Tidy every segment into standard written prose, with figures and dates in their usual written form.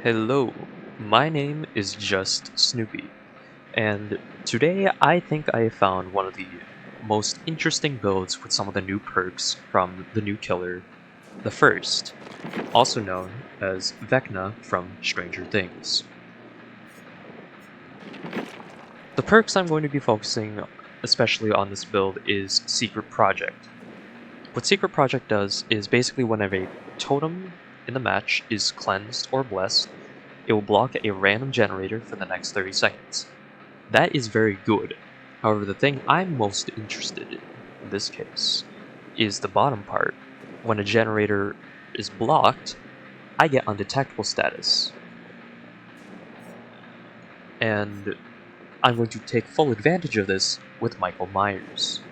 Hello, my name is Just Snoopy, and today I think I found one of the most interesting builds with some of the new perks from the new killer, the First, also known as Vecna from Stranger Things. The perks I'm going to be focusing especially on this build is Secret Project. What Secret Project does is basically whenever a totem in the match is cleansed or blessed, it will block a random generator for the next 30 seconds. That is very good. However, the thing I'm most interested in this case is the bottom part. When a generator is blocked, I get undetectable status. And I'm going to take full advantage of this with Michael Myers.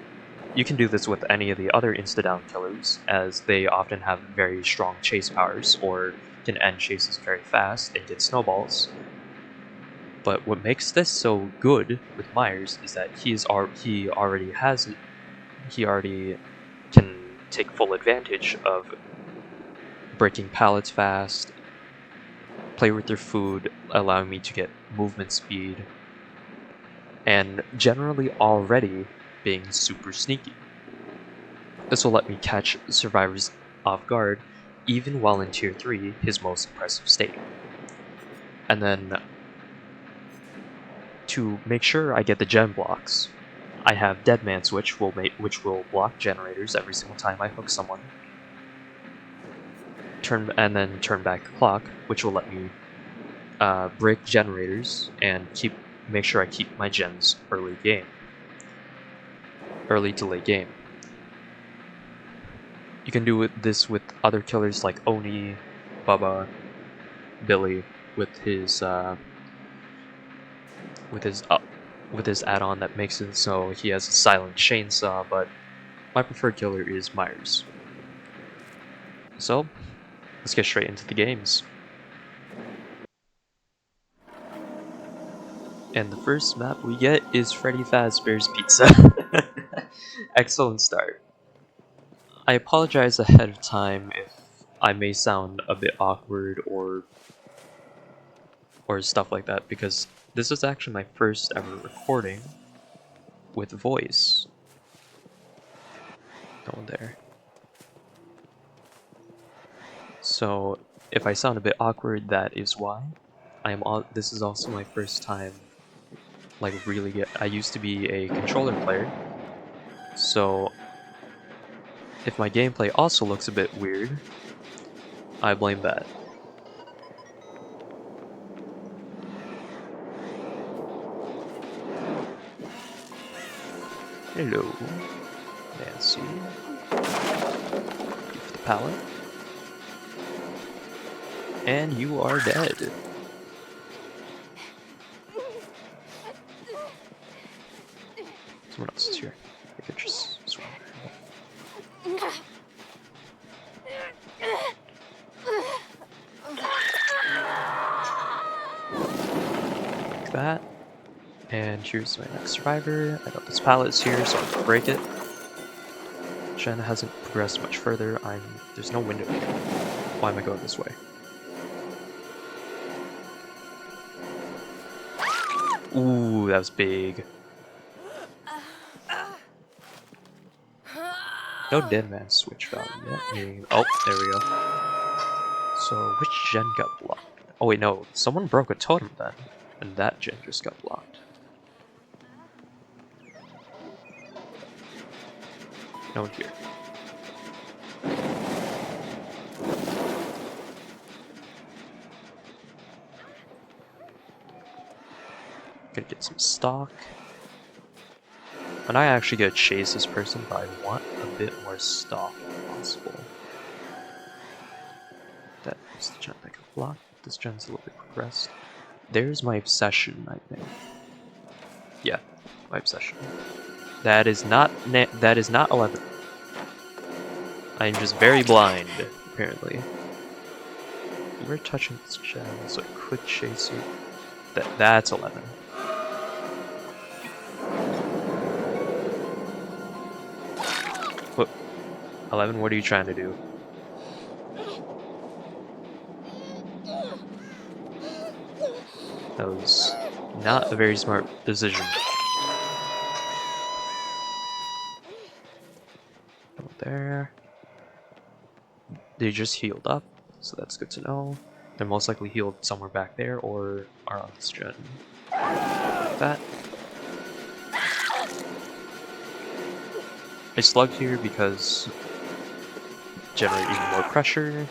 You can do this with any of the other insta-down killers, as they often have very strong chase powers, or can end chases very fast and get snowballs. But what makes this so good with Myers is that he already can take full advantage of breaking pallets fast, play with their food, allowing me to get movement speed, and generally already being super sneaky. This will let me catch survivors off guard, even while in Tier 3, his most impressive state. And then, to make sure I get the gen blocks, I have Deadman Switch, which will block generators every single time I hook someone. And then turn back the clock, which will let me break generators and make sure I keep my gens early to late game. You can do this with other killers like Oni, Bubba, Billy, with his add-on that makes it so he has a silent chainsaw, but my preferred killer is Myers. So, let's get straight into the games. And the first map we get is Freddy Fazbear's Pizza. Excellent start. I apologize ahead of time if I may sound a bit awkward or stuff like that, because this is actually my first ever recording with voice. No one there. So if I sound a bit awkward, that is why. This is also my first time I used to be a controller player, so if my gameplay also looks a bit weird, I blame that. Hello, Nancy. Give the pallet. And you are dead. Someone else is here. I could just swim. Like that. And here's my next survivor. I got this pallet is here, so I'm gonna break it. Jen hasn't progressed much further. There's no window here. Why am I going this way? Ooh, that was big. No Deadman Switch value yet. Oh, there we go. So, which gen got blocked? Oh wait, no. Someone broke a totem then, and that gen just got blocked. No one here. Gonna get some stock. And I actually get to chase this person, but I want a bit more stock if possible. That is the gen that got blocked. This gen's a little bit progressed. There's my obsession, I think. Yeah, my obsession. That is not 11. I'm just very blind, apparently. You were touching this gen, so I could chase you. That's 11. What? 11, what are you trying to do? That was not a very smart decision. Go there. They just healed up, so that's good to know. They're most likely healed somewhere back there or are on this gen. Like that. I slugged here because generate even more pressure.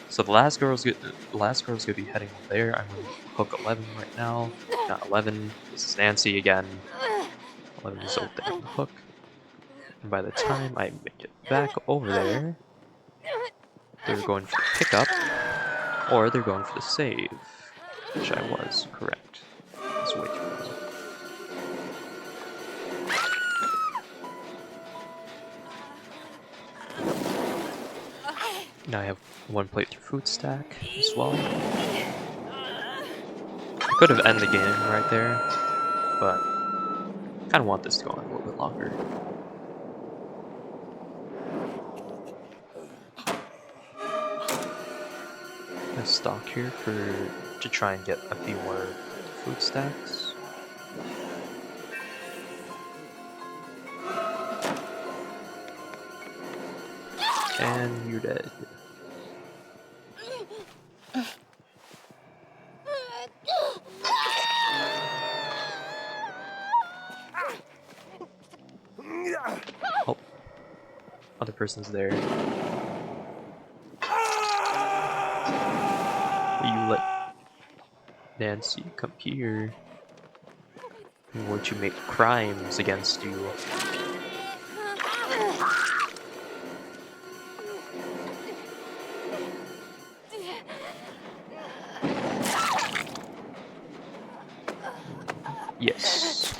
So the last girl's gonna be heading over there. I'm gonna hook 11 right now. Not 11. This is Nancy again. 11 is over there on the hook. And by the time I make it back over there, they're going for the pickup, or they're going for the save, which I was correct. Let's wait for them. Now I have one plate through food stack as well. I could have ended the game right there, but I kind of want this to go on a little bit longer. I'm gonna stock here to try and get a few more food stacks. And you're dead. Oh, other person's there. Will you let Nancy come here? I'm going to make crimes against you. Yes.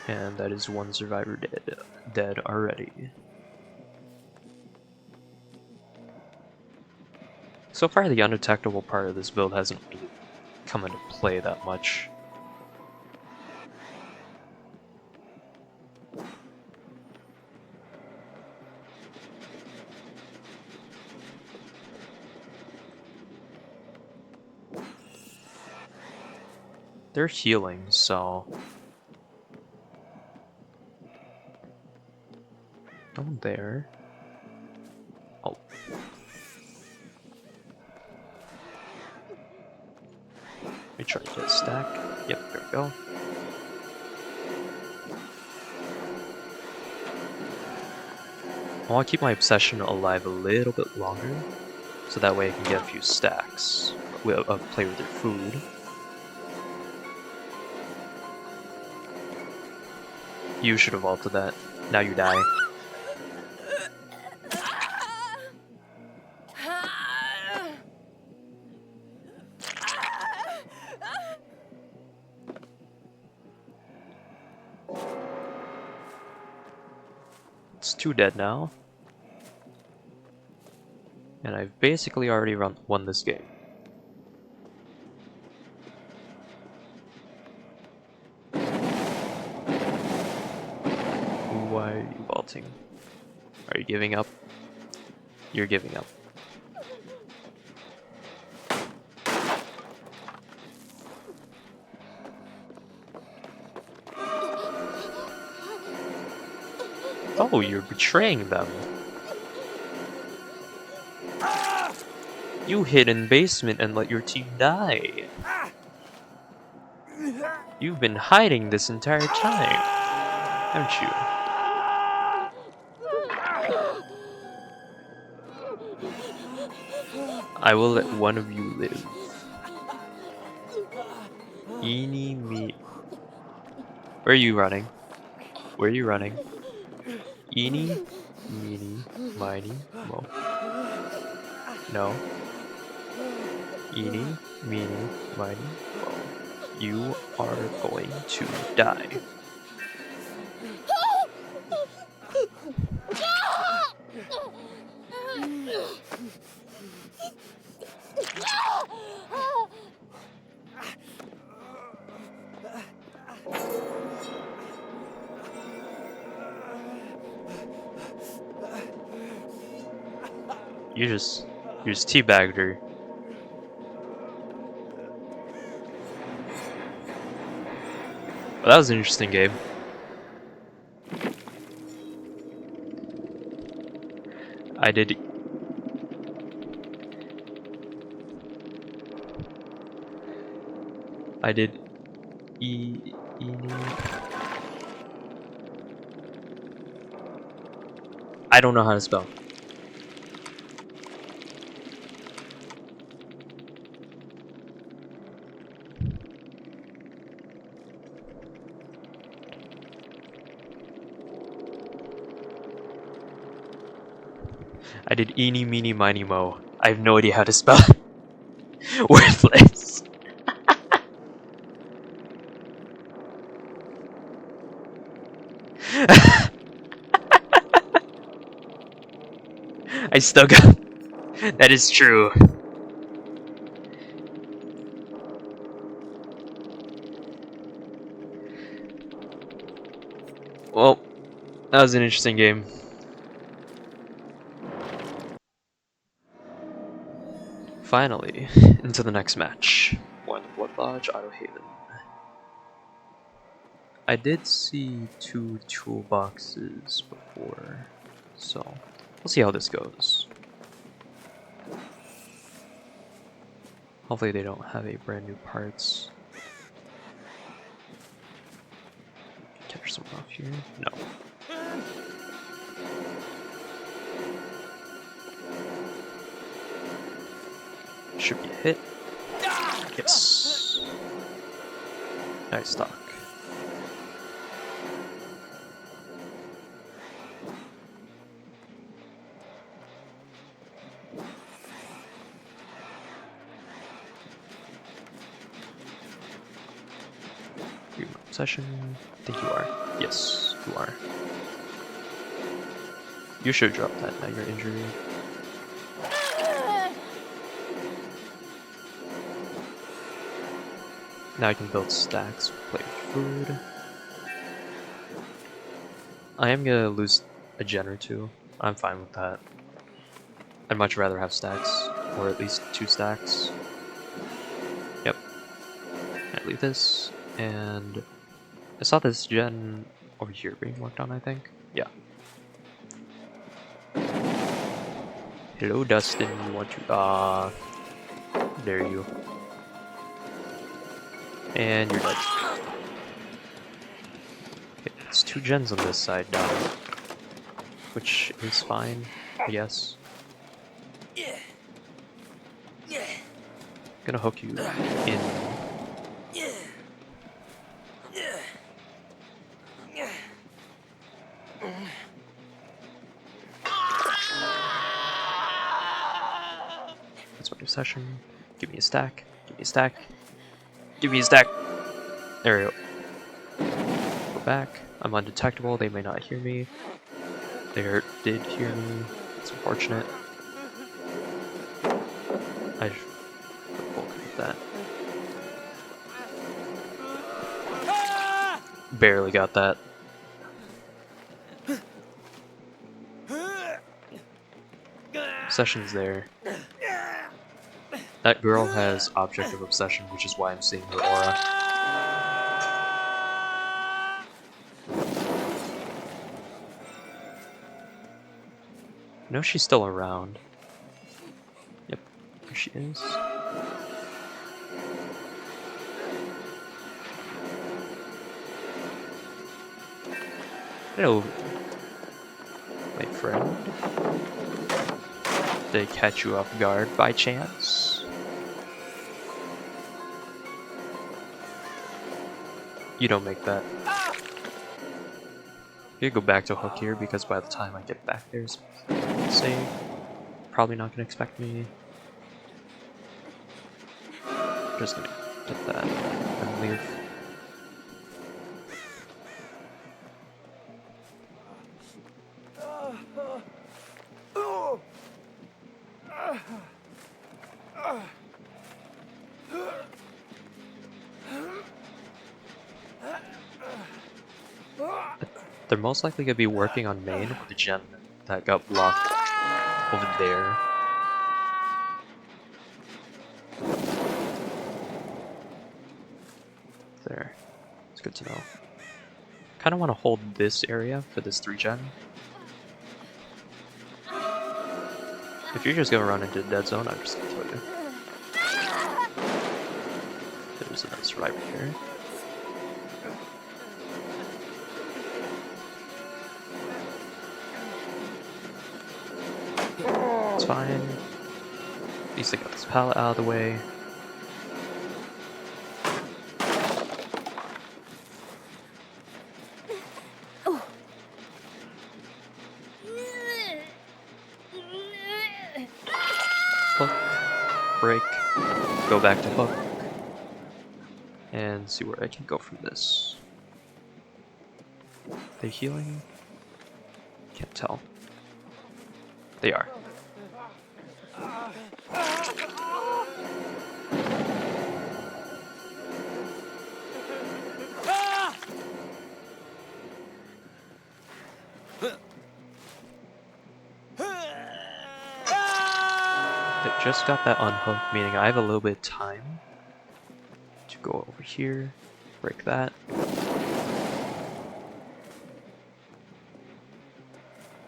And that is one survivor dead already. So far, the undetectable part of this build hasn't really come into play that much. They're healing, so... No one there. Oh. Let me try to get a stack. Yep, there we go. I want to keep my obsession alive a little bit longer, so that way I can get a few stacks. Play with their food. You should have ulted that. Now you die. It's 2 dead now. And I've basically already won this game. Why are you vaulting? Are you giving up? You're giving up. Oh, you're betraying them. You hid in basement and let your team die. You've been hiding this entire time, haven't you? I will let one of you live. Eeny me. Where are you running? Where are you running? Eeny, meeny, miny, mo. No. Eeny, meeny, miny, mo. You are going to die. You just teabagged her. Well, that was an interesting game. I did. I did. I don't know how to spell. I did eeny, meeny, miny, mo. I have no idea how to spell it. Worthless. I still got. That is true. Well, that was an interesting game. Finally, into the next match. One Blood Lodge, Auto Haven. I did see 2 toolboxes before, so we'll see how this goes. Hopefully they don't have a brand new parts. Catch someone off here? No. Should be a hit. Yes. Nice stock. Obsession. I think you are. Yes, you are. You should drop that now you're injured. Now I can build stacks, play food. I am gonna lose a gen or two. I'm fine with that. I'd much rather have stacks, or at least 2 stacks. Yep. I leave this, and I saw this gen over here being worked on, I think. Yeah. Hello, Dustin. You want to? There you. And you're dead. Okay, it's 2 gens on this side now, which is fine, I guess. Gonna hook you in. That's my obsession. Give me a stack. Give me a stack. Give me a stack. There we go. Go back. I'm undetectable. They may not hear me. They did hear me. It's unfortunate. I should with that. Barely got that. Obsession's there. That girl has object of obsession, which is why I'm seeing her aura. I know she's still around. Yep, there she is. Hello, my friend. Did I catch you off guard by chance? You don't make that. You go back to hook here because by the time I get back there, say, probably not gonna expect me. Just gonna get that and leave. They're most likely gonna be working on main with the gen that got blocked over there. there. It's good to know. Kind of want to hold this area for this 3-gen. If you're just gonna run into a dead zone, I'm just gonna kill you. There's another survivor here. It's fine. At least I got this pallet out of the way. Hook, break, go back to hook, and see where I can go from this. They healing? Can't tell. They are. They just got that unhooked, meaning I have a little bit of time to go over here, break that.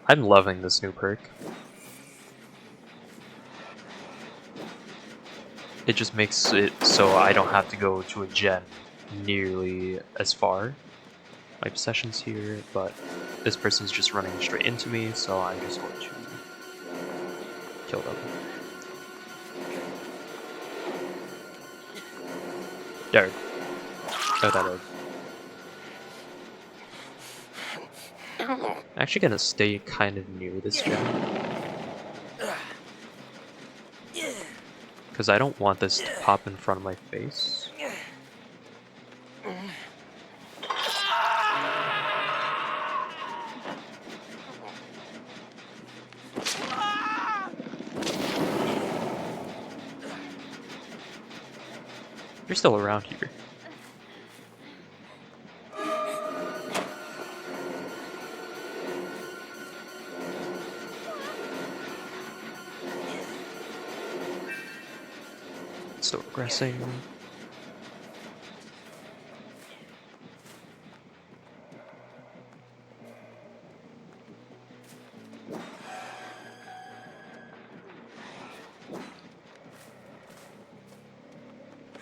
I'm loving this new perk. It just makes it so I don't have to go to a gen nearly as far. My possession's here, but this person's just running straight into me, so I'm just going to kill them. There. Oh, that is. I'm actually gonna stay kind of near this gen. Because I don't want this to pop in front of my face. You're still around here. Still regressing.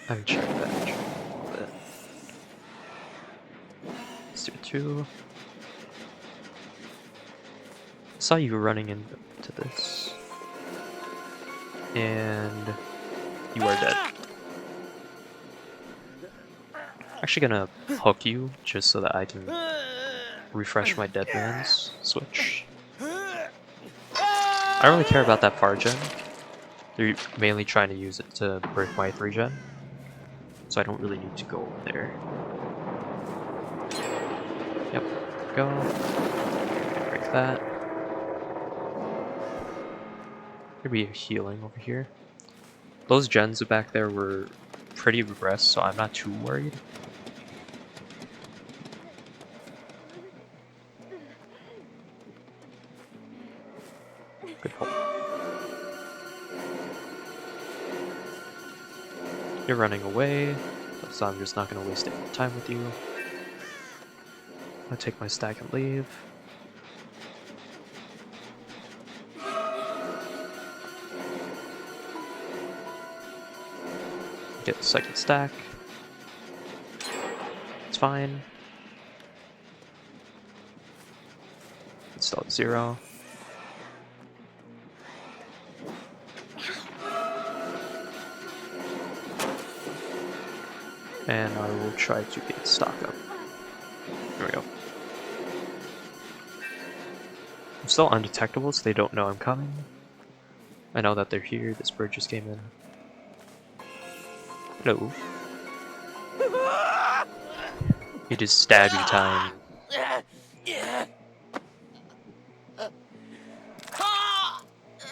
I can check that a little bit. Let's do 2. I saw you running into this. And you are dead. Actually gonna hook you just so that I can refresh my dead man's switch. I don't really care about that far gen. They're mainly trying to use it to break my 3-gen. So I don't really need to go over there. Yep, go. Break that. Maybe healing over here. Those gens back there were pretty regressed, so I'm not too worried. Good pull. You're running away, so I'm just not going to waste any more time with you. I'll take my stack and leave. Get the second stack. It's fine. It's still at 0. And I will try to get stock up. There we go. I'm still undetectable, so they don't know I'm coming. I know that they're here. This bird just came in. Hello. It is stabby time.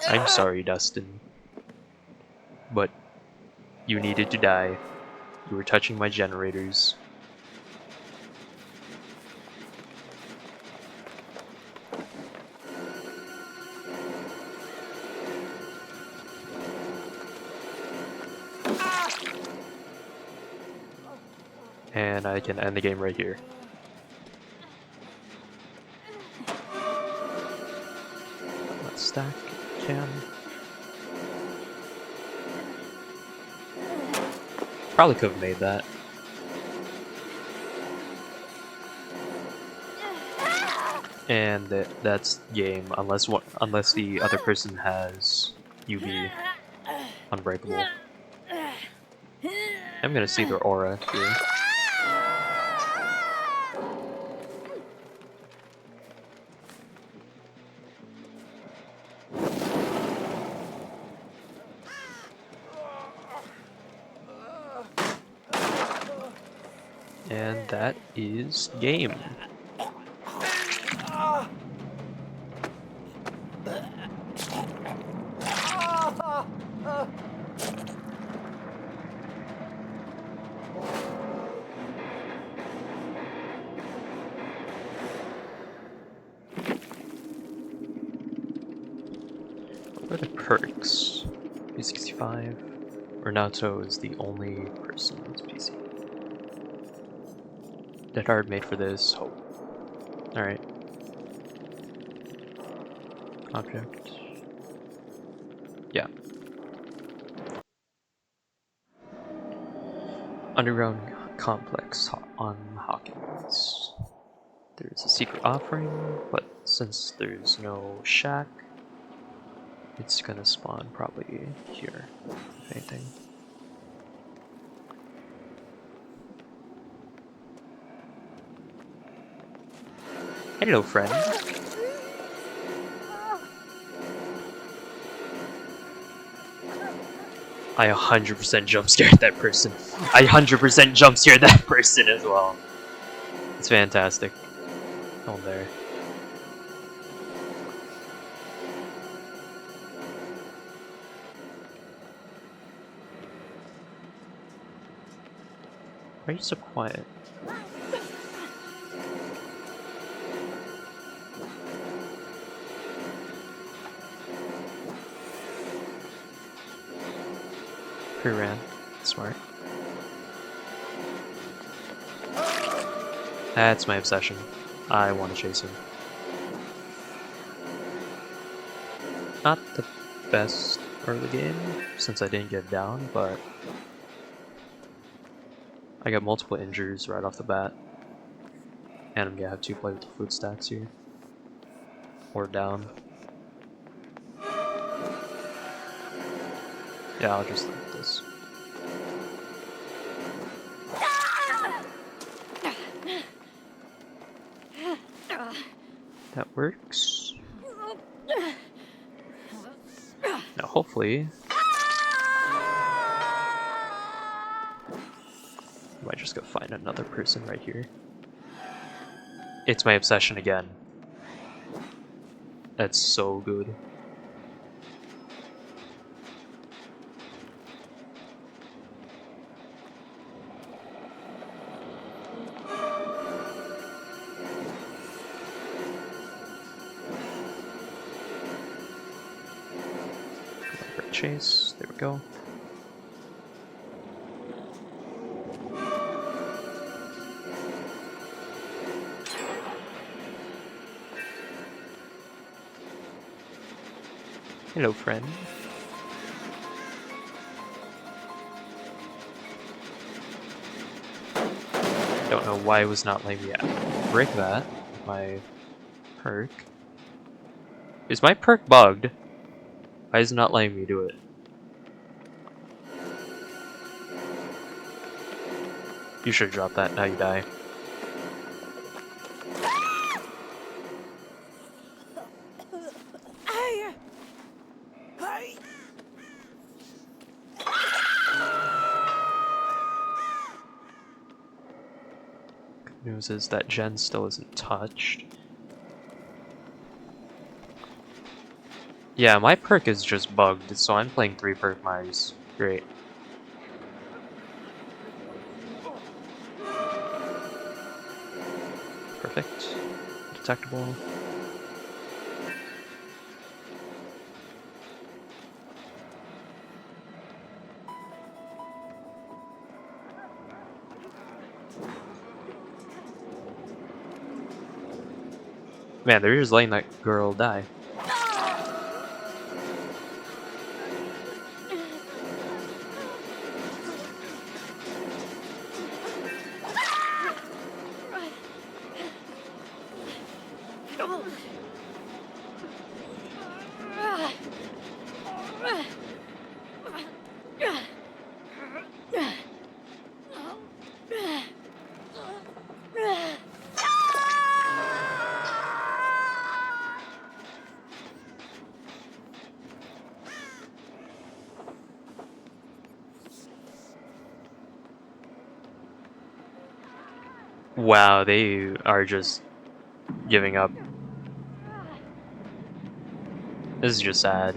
I'm sorry, Dustin. But you needed to die. You were touching my generators. And I can end the game right here. Let's stack can. Probably could have made that. And that's game, unless the other person has UV unbreakable. I'm gonna see their aura here. And that is game. What are the perks? P65. Renato is the only person on this PC. Dead Hard made for this. Hope. Alright. Object. Yeah. Underground complex on Hawkins. There's a secret offering, but since there's no shack, it's gonna spawn probably here, if anything. Hello, friend. I 100% jump scared that person. I 100% jump scared that person as well. It's fantastic. Oh, there. Why are you so quiet? Who ran? Smart. That's my obsession. I want to chase him. Not the best early game, since I didn't get down, but I got multiple injuries right off the bat. And I'm gonna have to play with the food stacks here. Or down. Yeah, I'll just leave this. That works. Now hopefully... I might just go find another person right here. It's my obsession again. That's so good. Chase, there we go. Hello, friend. Don't know why it was not letting me break that with my perk. Is my perk bugged? Why is it not letting me do it? You should drop that, now you die. Good news is that Gen still isn't touched. Yeah, my perk is just bugged, so I'm playing 3 perk Myers. Great. Perfect. Detectable. Man, they're just letting that girl die. Wow, they are just giving up. This is just sad.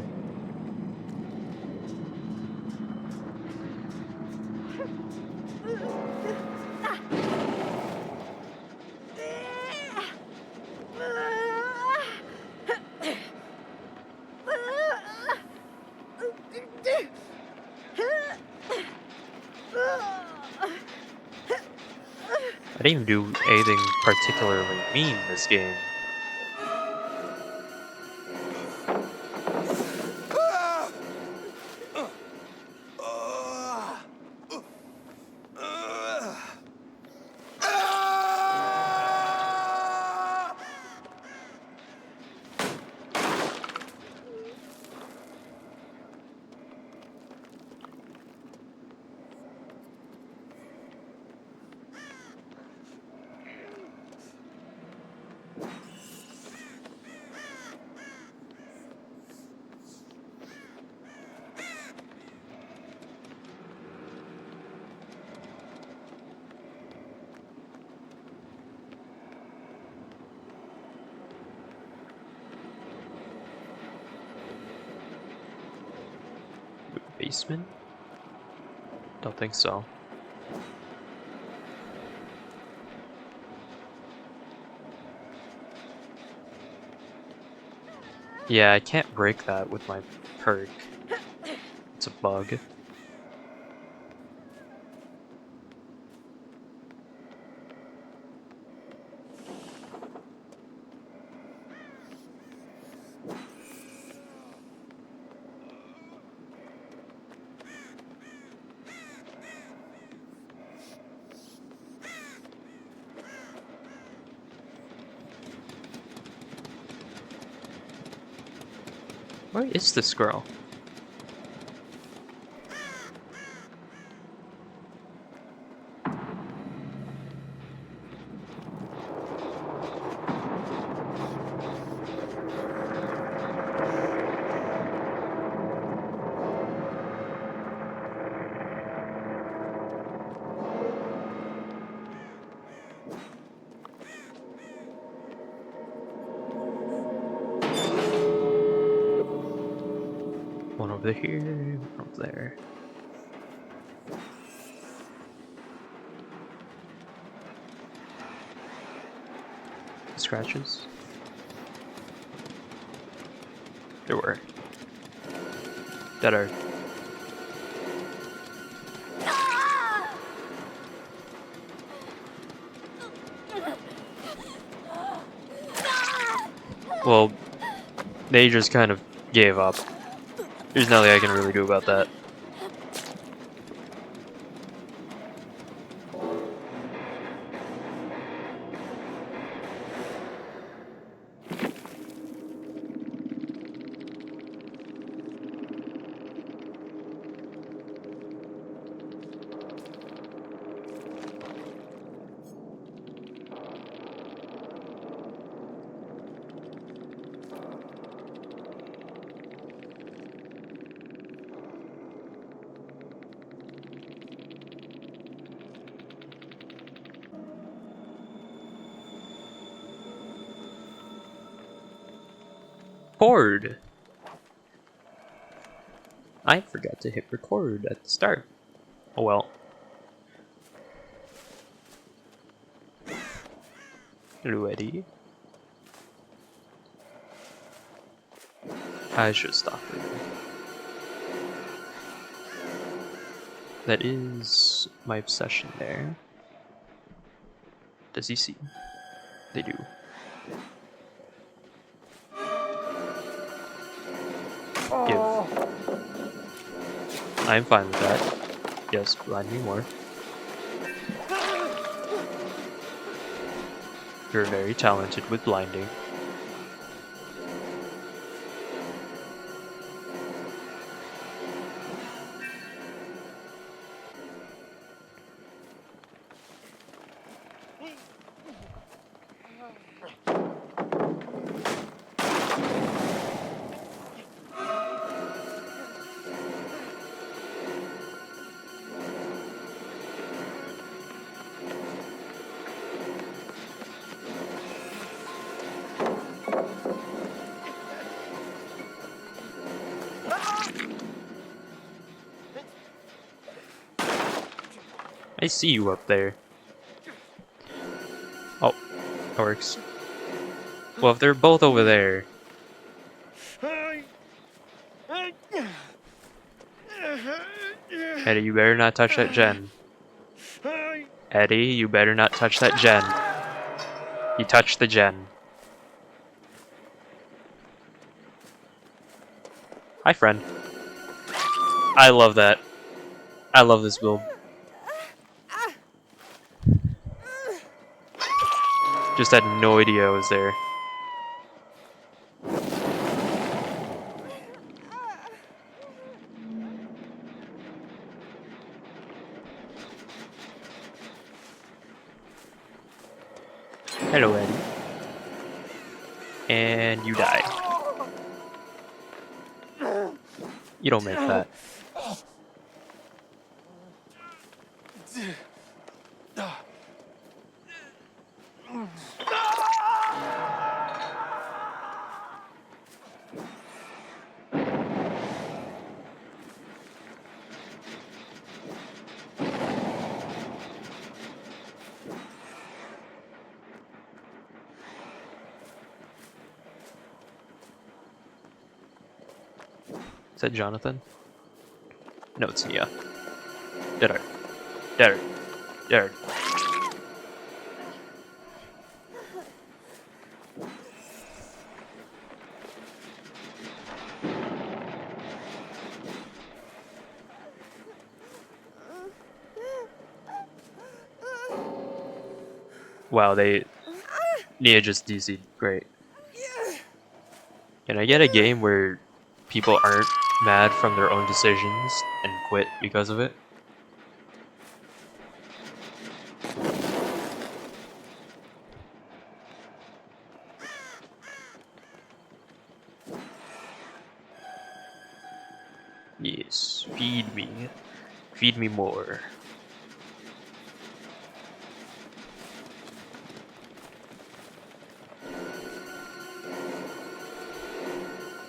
I didn't even do anything particularly mean this game. Basement? Don't think so. Yeah, I can't break that with my perk. It's a bug. Where is this girl? One over here, one over there. Scratches? There were. That are. Well, they just kind of gave up. There's nothing I can really do about that. Record! I forgot to hit record at the start. Oh well. Ready? I should stop it. That is my obsession there. Does he see? They do. Give. I'm fine with that. Yes, blind me more. You're very talented with blinding. I see you up there. Oh, that works. Well, if they're both over there... Eddie, you better not touch that gen. Eddie, you better not touch that gen. You touched the gen. Hi, friend. I love that. I love this build. Just had no idea I was there. Hello, Eddie. And you die. You don't make that. Is that Jonathan? No, it's Nia. There. There. There. Wow, Nia just DC'd. Great. Can I get a game where people aren't mad from their own decisions and quit because of it? Yes, feed me. Feed me more.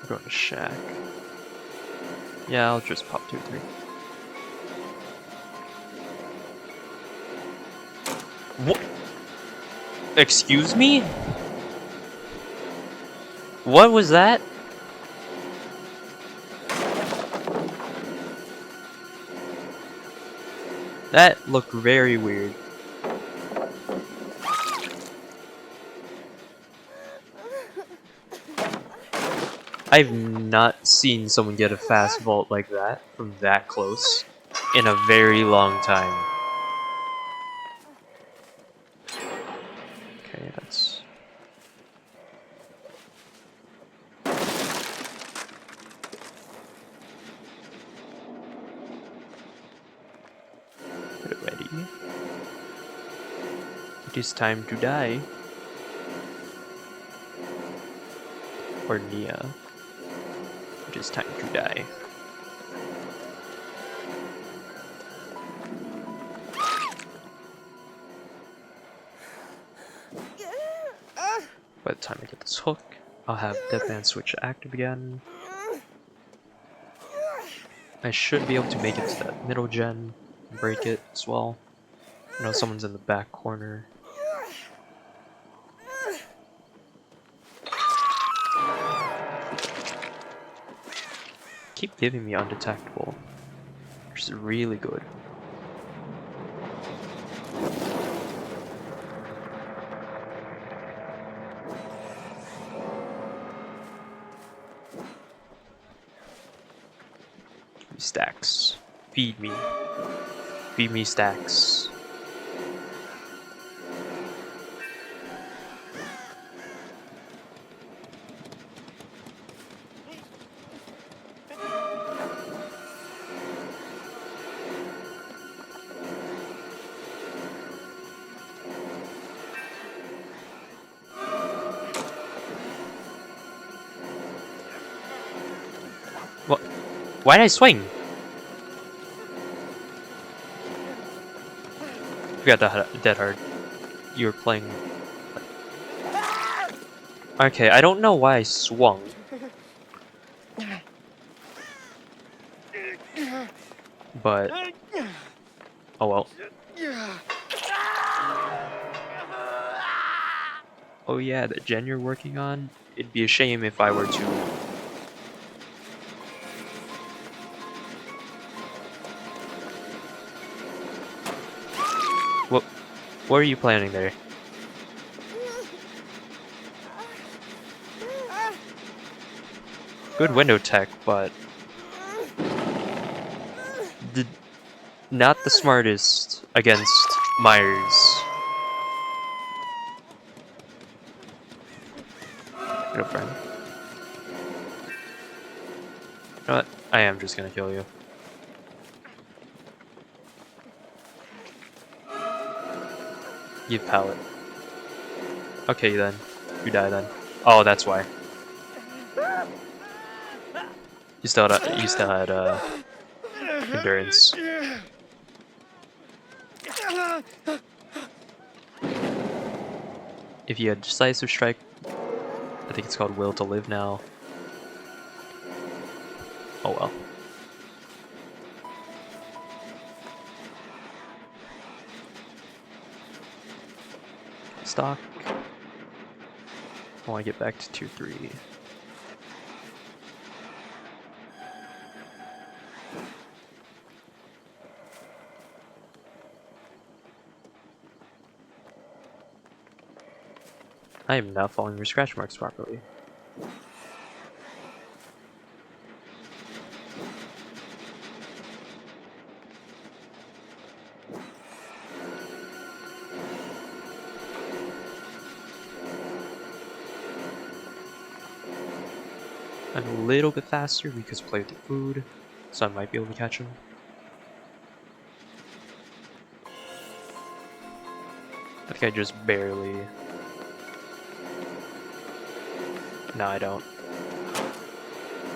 I'm going to Shack. Yeah, I'll just pop 2 or 3. What? Excuse me? What was that? That looked very weird. I've not seen someone get a fast vault like that from that close in a very long time. Okay, that's... Ready. It is time to die. Or Nia. It is time to die. By the time I get this hook, I'll have Deadman Switch active again. I should be able to make it to that middle gen and break it as well. I know someone's in the back corner. Keep giving me undetectable, which is really good. Stacks. Feed me. Feed me stacks. What? Why did I swing? You got that hard. You were playing. Okay, I don't know why I swung. But oh well. Oh yeah, the gen you're working on? It'd be a shame if I were to... What are you planning there? Good window tech, but... Not the smartest against Myers. Good friend. You know what? I am just gonna kill you. You pallet. Okay then. You die then. Oh, that's why. You still had endurance. If you had decisive strike, I think it's called will to live now. Oh well. Stock. I want to get back to 2-3. I am not following your scratch marks properly. I'm a little bit faster because I play with the food, so I might be able to catch him. I think I just barely... No, I don't.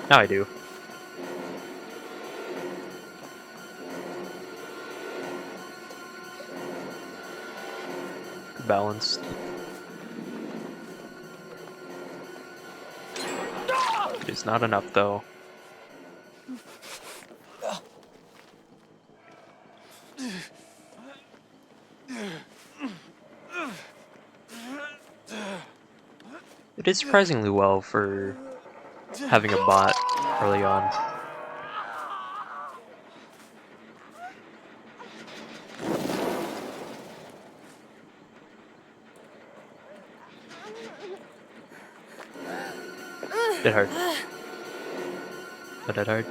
Now I do. Balanced. It's not enough though. It did surprisingly well for having a bot early on. Did hard. But that hard.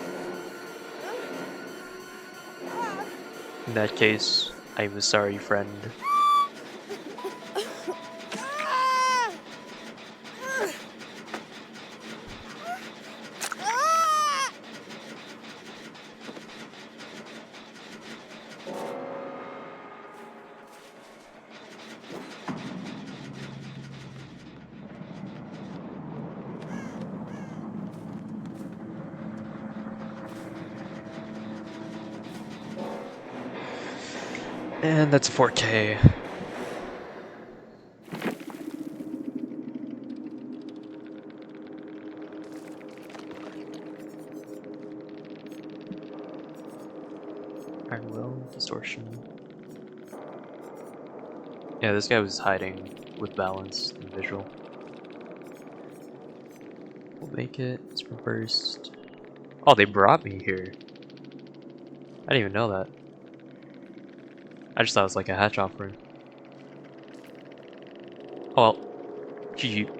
In that case, I'm a sorry friend. And that's a 4K. Iron Will, Distortion. Yeah, this guy was hiding with balance and visual. We'll make it. Sprint burst. Oh, they brought me here. I didn't even know that. I just thought it was like a hatch offering. Oh well, GG.